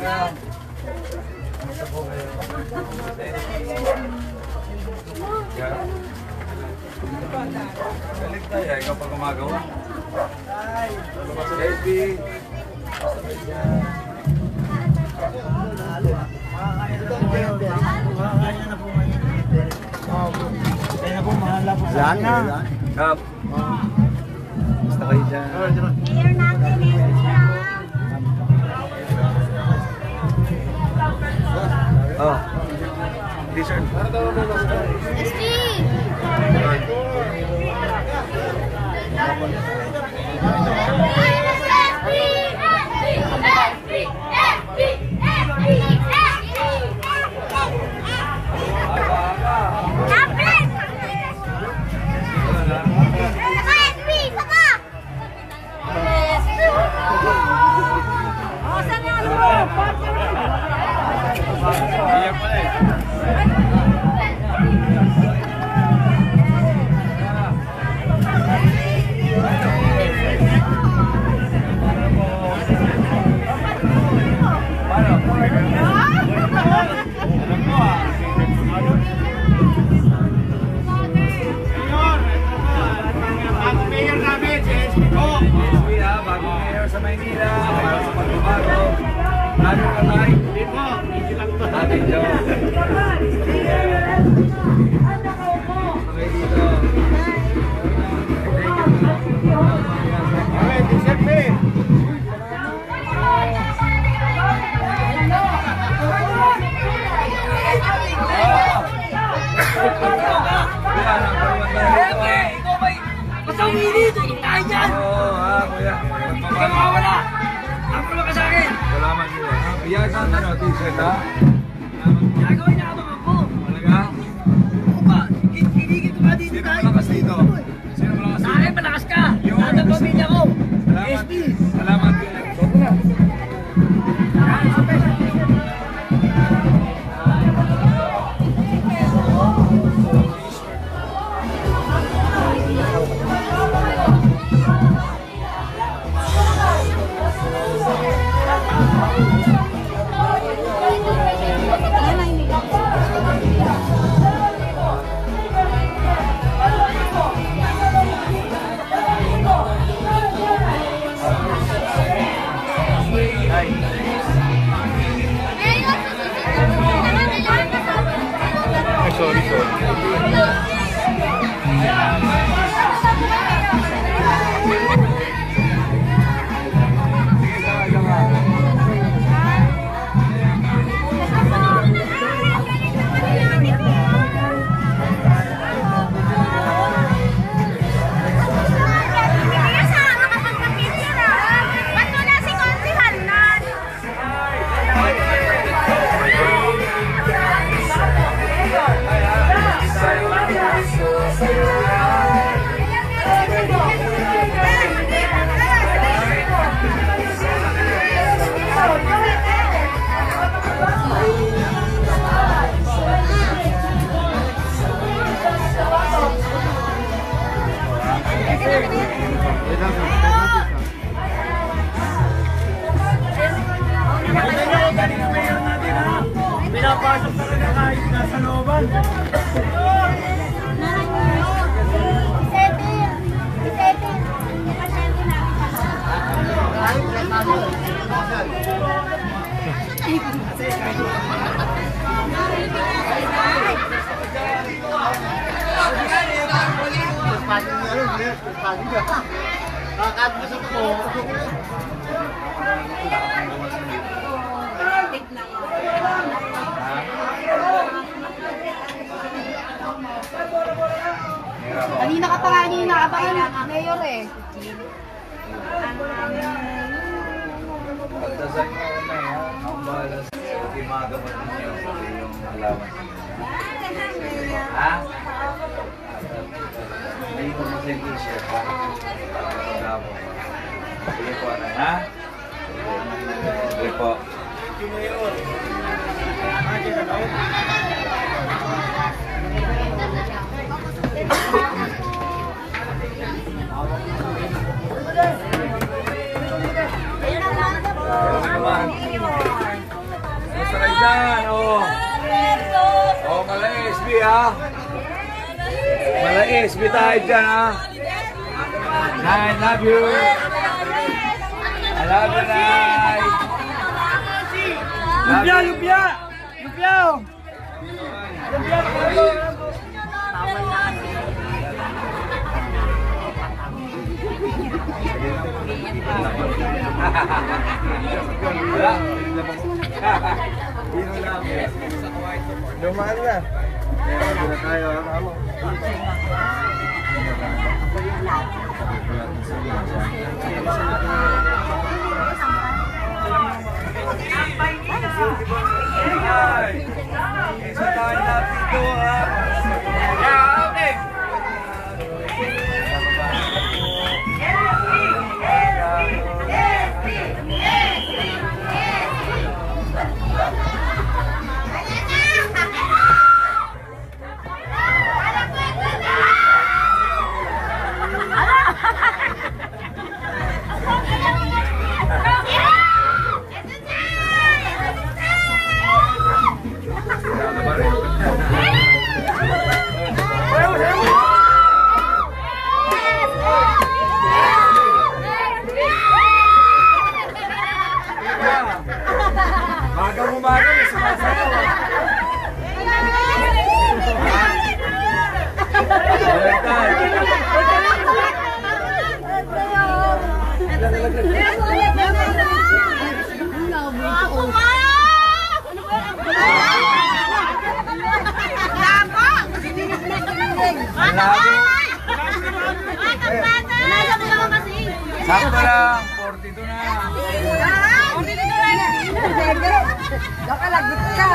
Kamusta po kayo? Galit tayo, ikaw pa gumagawa. Baby! Makakaya na po ngayon. Kaya na po, mahala po sa akin na. Kap! Basta kayo dyan. Mayor natin, Oh. T-shirt. Iyakan na natin siya, ha? Gagawin na abang ako. Talaga? Oo ba? Kinikit ko ba dito Sino tayo? malakas dito? Sino malakas Sa dito? akin malakas ka. Lahat ng pamilya ko. Salamat. SP. Salamat. Soto na. Pinapasok talaga kahit nasa looban. Kanina ka pa nga inaabangan, Mayor eh. Pagdasal nyo ako na yan. Ang bahala sa gimagamot ninyo yung alaman. Ha? May ko mo sa t-shirt ha? Pagkamo. Sige po na ha? Sige po. Ano naman? ha. Malais, tayo dyan ha. Nay, love you. I love you, Nay. Lupya, lupya! Lupya! Dumaan na. Dito tayo. Isa tayo na dito ha. Yeah, okay. Magang-umaga, may sumasayaw. Sakto lang, 42 na. Nakalagot ka.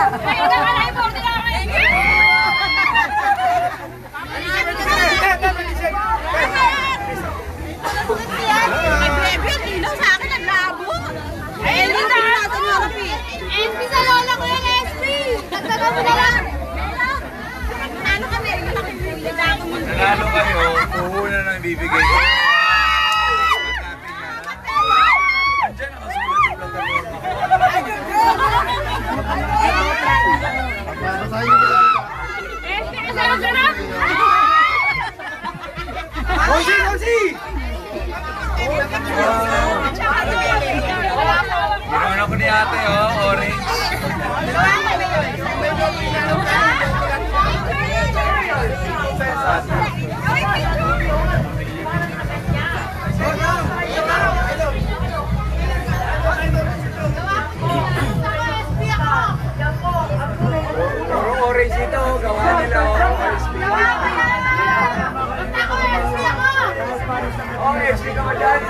Nanalo kayo, puhunan na ang ibibigay ko. Andiyan nakasulat yung Konsi! Konsi! Ginawa ko ni ate, orange. Orange ito, gawa nila. Orange, hindi ka ba dyan?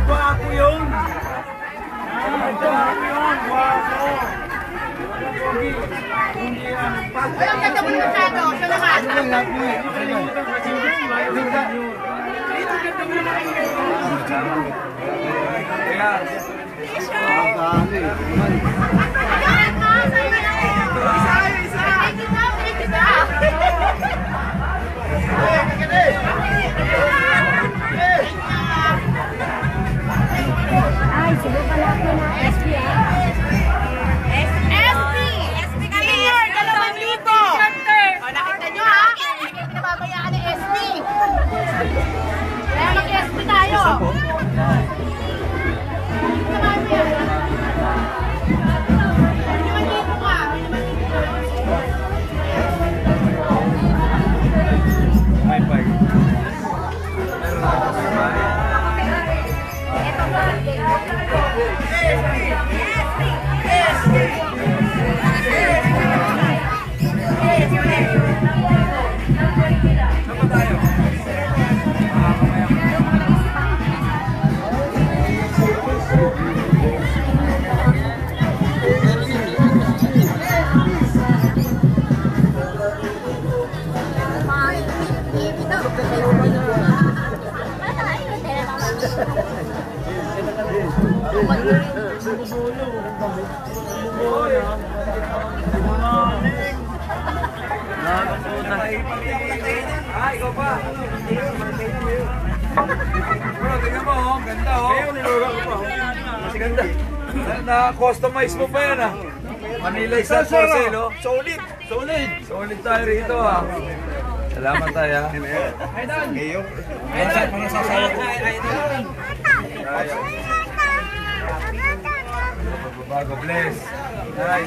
Bago yun! Bago yun! Bago! Hindi yan. Ang ganda mo yung masyado. Siya naman. Ay, sige pala ako na SP SP kami. Senior, 2,000. O, nakita nyo ha? Hindi kayo pinababayaan ng SP. Kaya mag-SP tayo. May bike. Meron na ako sa bahay. Saan ba tayo? oh. Ganda oh. Mas ganda. Na-customize mo pa yan ah. Manila Isang Porcel oh. Solid. Solid. Solid tayo rito ah. Salamat tayo ah. Ngayon. Minsan mga sasayang na. Tayo. Bago bless. Tay.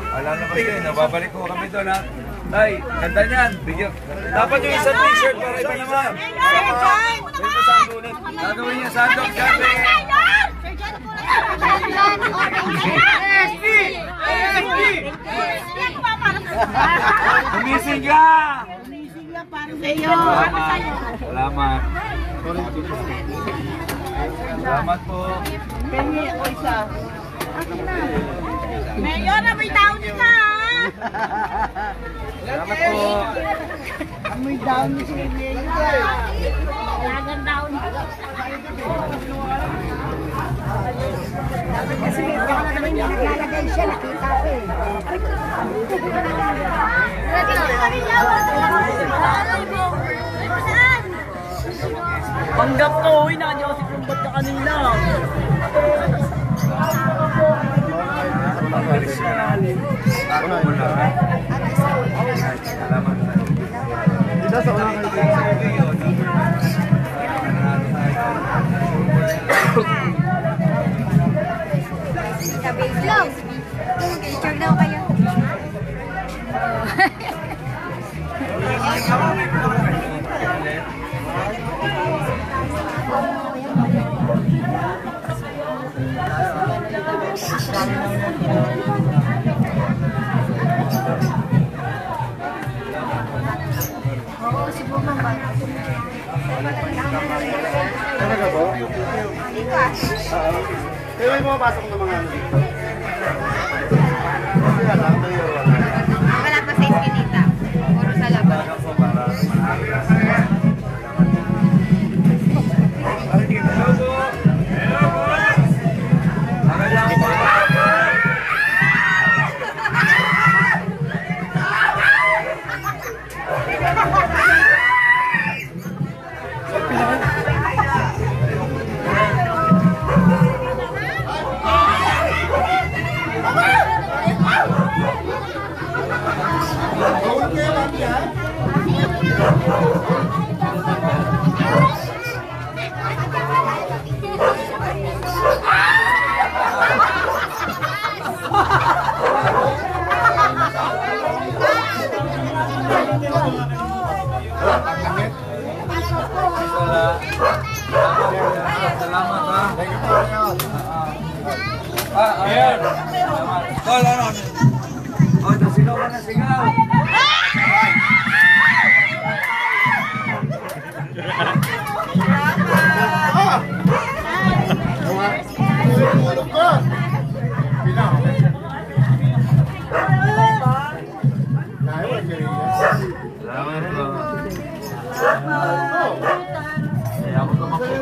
Wala na kasi. Nababalik ko kami doon ha. Tay, ganda niyan. Bigyan. Dapat yung isang t-shirt para iba naman. Gagawin niya sandok. Gumising ka! Salamat. Salamat po. Mayor, may down ka! Salamat po. Amoy down ni si Mayor. Lagang down. Kasi baka naman yung naglalagay siya, nakita ko eh. Panggap ko, uy, nandiyo kasi kumbat ka kanina. Ako mo na ha. Salamat. Dito sa unang kayo. Hello! Picture daw kayo. Oo, si Bumang ba? Talaga po? Dito ah. Oo. Pero may pumapasok ng mga ano dito. Kaya lang, tayo wala. Wala pa sa iskinita. Puro sa labas. Salamat ha. Ayan. Call on. Oh, sino ka na sigaw? Tulog ko! Pinang. Salamat po. Kaya ako tumakbo.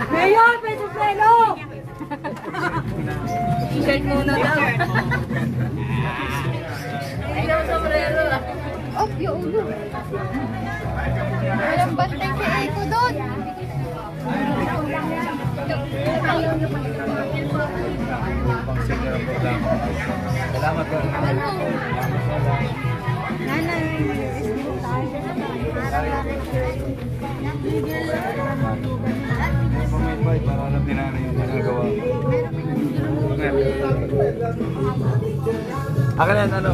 Mayor, peso pelo! T-shirt muna daw. Ayaw sombrero. Oh, yung ulo. Walang bantay sa eko doon. Salamat po. Nanay, May para alam din natin yung ginagawa. Akin yan, ano?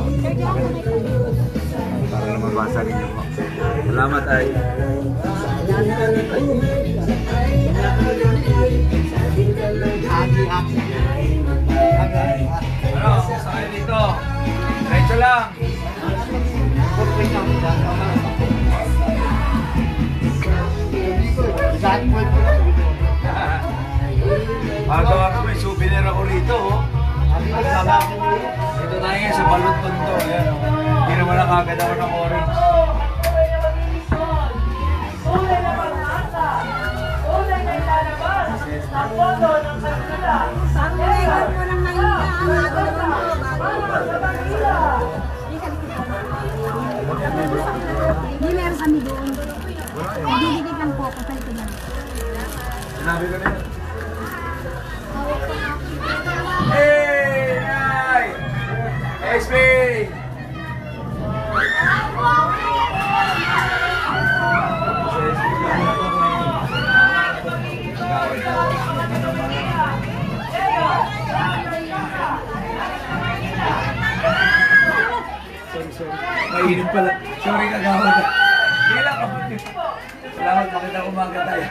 Para naman basa rin niyo po. Salamat ay. Ano? Sakay dito. Diretso lang. Magawa ko may souvenir ako rito. Ito tayo ngayon sa balot tondo. Ayan, oh. Hindi naman nakagad ako ng orange. Ang legal mo ng Manila, ang aga naman po, bago. Hindi, meron kami doon. Nagdidikit lang po ako sa ito na. Sinabi ko na yun. Hey! Nay! SB! Mainit pala. Sorry kagawad. Hindi lang kapatid. Salamat, makita ko mga tayo.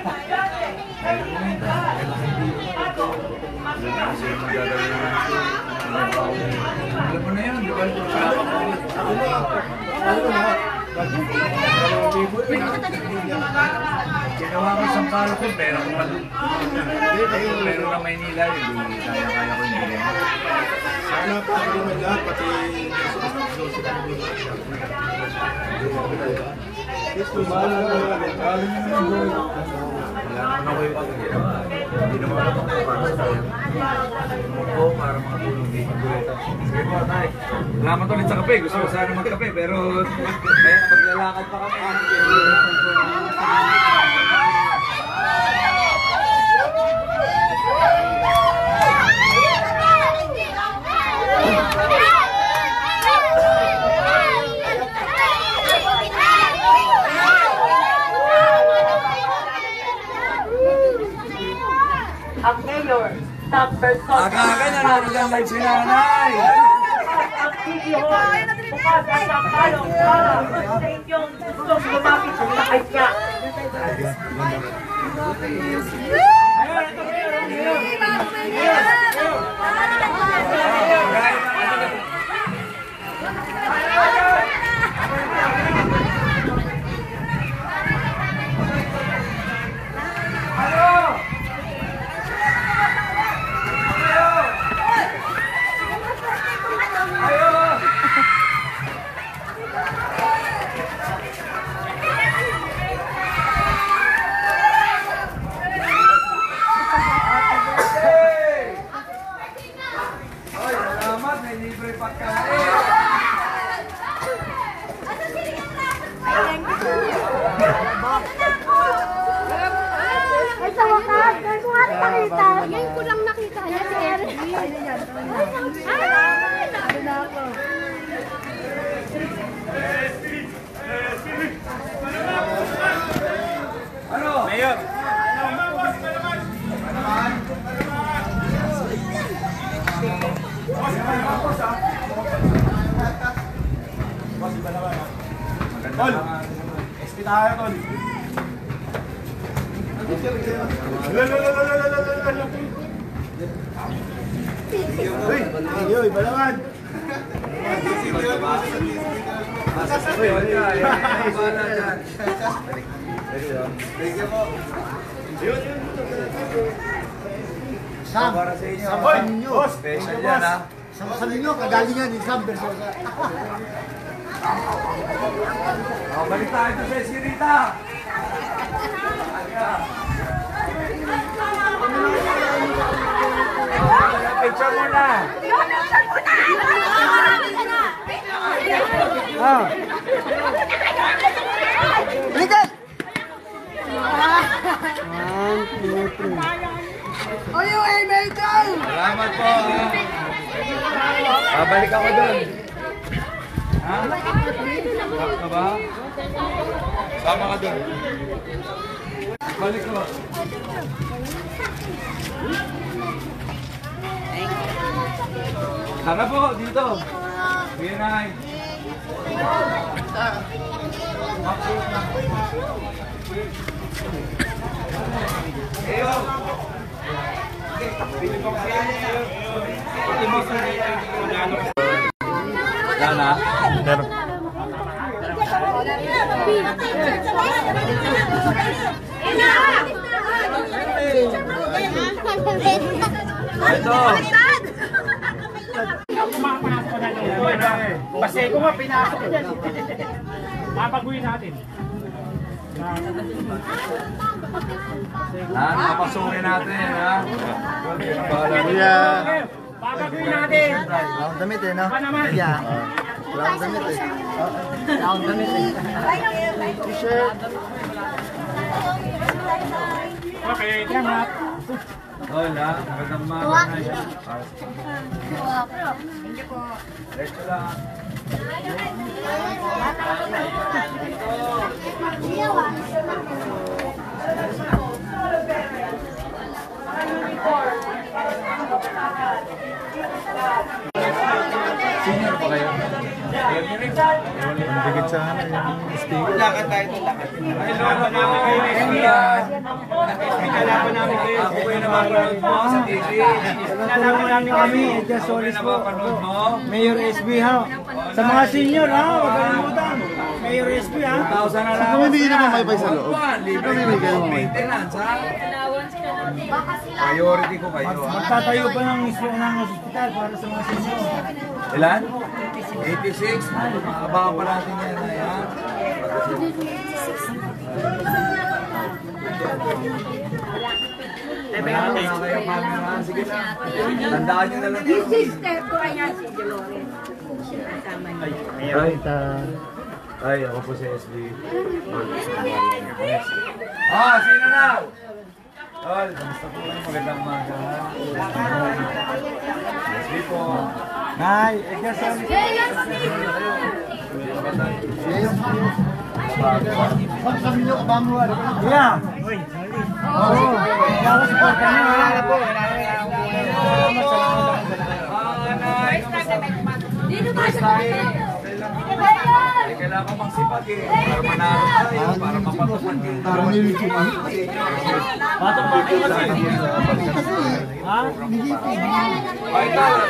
Alam mo na yun, di ba? Ginawa ko sa palo ko, pero na Maynila yun. Kaya ko hindi. Sana pa rin may lahat, pati Bahala na lang. Alam niyo naman boy. Wala naman ako yung pag-ginawa. Hindi naman ako para sa tayo. Oo, para makatulong din. Sige po, tay. Salamat ulit sa kape. Gusto ko sana magkape, pero may maglalakad pa kami. Ang mayor, top person. Aga-aga na namin ang live si nanay. Ang CEO, bukas at ang palong para sa inyong gustong lumapit sa kanya. Salamat, may libre pagkain. Ay, sa wakas. Ngayon ko nga rin nakita. Ngayon ko lang nakita. Yan si Eric. Ay! Sabi na ako. Ano? Mayor. Tol! SP tayo, Tol! Uy! Uy! Balawan! Uy, wala. Wala dyan. Sam! Para sa inyo. Sam ninyo! Special yan, ha? Sam ninyo, kagalingan ni Sam Bersosa. Balik tayo ito sa Esquirita. Picture muna. Ligat! Salamat po. Babalik ako doon. Ha? Sama ka ba? Sama ka doon. Balik ko. Harap po, dito. Binay. Eyo. Lana? Meron. Ito. Kasi ko nga pinasok yan. Papaguhin natin. Ha, nakapasukin natin, ha? Bahala. Pagagawin natin. Wala akong damit eh, no? Pa naman. Yeah. Wala akong damit eh. Wala akong damit eh. T-shirt. Okay, salamat. Hola, magandang umaga na siya. Diretso lang. Senior pa kayo? Ang bigit sa akin yung sticker. Lakad tayo ito, lakad. Ay, lolo namin kayo na SB. Pinalaban namin kayo. Ako kayo napapanood mo sa TV. Pinalaban namin kami. Just Solis po. Mayor SB ha. Sa mga senior ha. Huwag kalimutan. Mayor SB ha. 1,000 na lang. Bumibigay naman may pa sa loob. Libre Bumibigay yung naman. maintenance, ha? Priority ko kayo, ha? Magtatayo pa ng hospital para sa mga senior. Ilan? 86? Abangan pa natin yan, ha? Sige na. Tandaan nyo na lang. Yung sister ko, ayan si Dolores. Ay, ako po si SB. Ah, sino na? Tol, kamusta po kayo? Magandang umaga. SB po. Nay, just Solis. Sabi niyo ka ba mo? Yeah. Oo. Kaya ako supportan niyo ha. Dito ba siya? Kailangan magsipag eh. Para manalo tayo, para mapatukan kayo. Para nilito ka. Ha? Ay, tawag.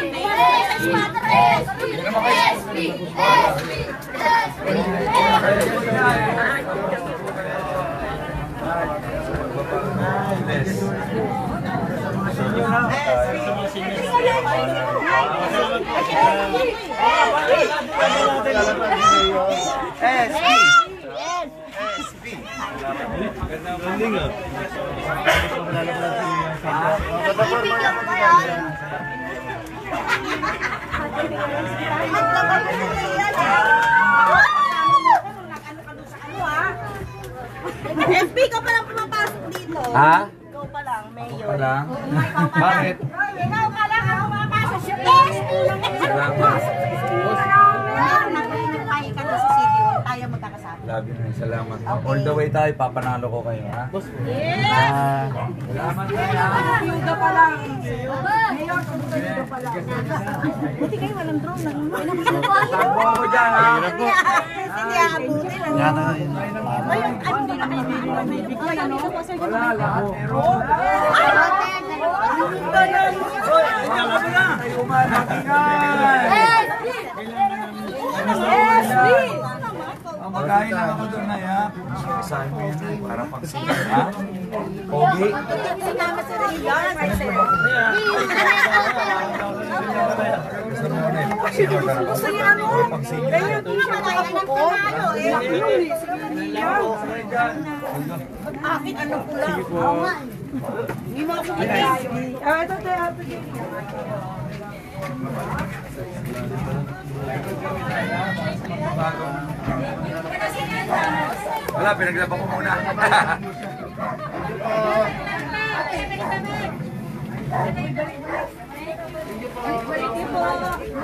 FB ka pa lang pumapasok dito. Ha? Ikaw pa lang, Mayor. Pa lang? Bakit? Ikaw pa lang ang pumapasok sa FB. Salamat. Nagpahinag tayo ka na sa city. Huwag tayo magkakasama. Love you na. Salamat. All the way tayo, papanalo ko kayo, ha? Yes! Salamat tayo. Yuga pa lang. Mayor, yuga pa lang. Buti kayo walang drone. Takbo ako dyan, ha? Hindi aabutin. Yan na yun. Ayun, hindi na may bigay. Wala, lahat meron. Tayo umatingay. Magkain lang ako doon na ya. Isahin mo yan ay para pang sila, ha? Pogi. Gusto mo na eh. Gusto niya ano? Pang sila. Kaya hindi naman tayo nagpanalo eh. Akin ano ko lang. Hindi mo ako ito tayo. Wala, pinaglaban ko muna.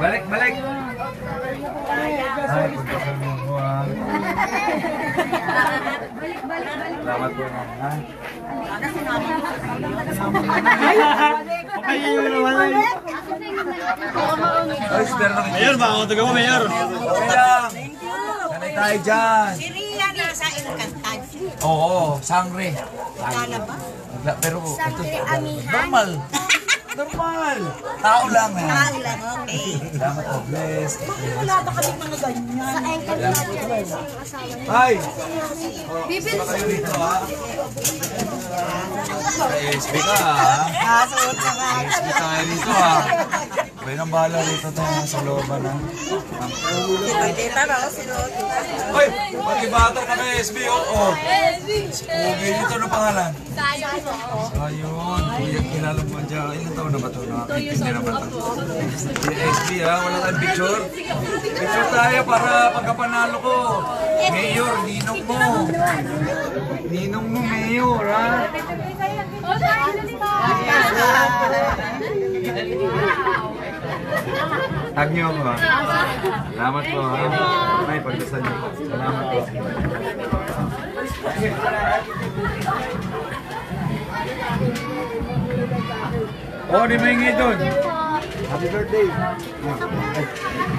Balik, balik. Ay, pagkasal mo ko, ha? Salamat po, ha? Ay, spare na kita. Mayor ba? Ako taga mo, Mayor. Okay lang. Sanay tayo dyan. Si Ria nasa Encantan. Oo, sangre. Kala ba? Pero ito, normal. Normal. Tao lang, ha? Tao lang, okay. Salamat po, bless. Bakit wala ba kami mga ganyan? Sa Encantan. Hi! Bibili kayo dito, ha? Sa SB ka, ha? Suot na nga. SB tayo dito, ha? Kayo nang bahala rito tayo sa looban na. Hoy! Pati bata na kay SB, oh. Okay, dito ano pangalan? Ayun, kuya, kilala mo dyan. Ilan taon na ba ito? Nakakitindi na ba ito? SB ha, wala tayong picture. Picture tayo para pagkapanalo ko. Mayor, ninong mo. Ninong mo, Mayor, ha? Tag niyo ako, ha? Salamat po, ha? May pagdasal niyo po. Salamat po. Oh, di maingi doon. Happy birthday.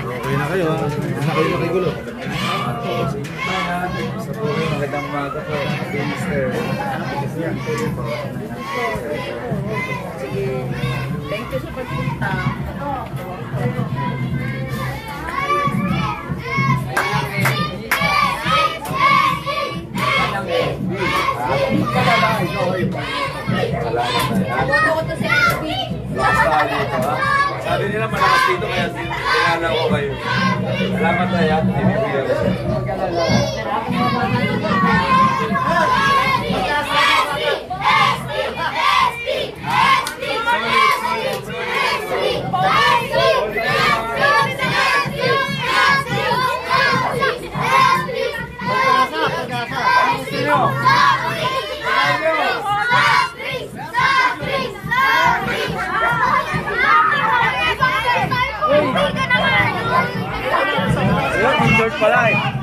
Okay na kayo ha. Hindi na kayo makigulo. Sa po rin, magandang umaga po. Happy Easter. Thank you sa pagpunta. Lakas tayo dito, ha? Sabi nila malakas dito, kaya tinala ko kayo. Salamat tayo, ha? Ibibigay ko sa'yo. Ayun, insert pala eh.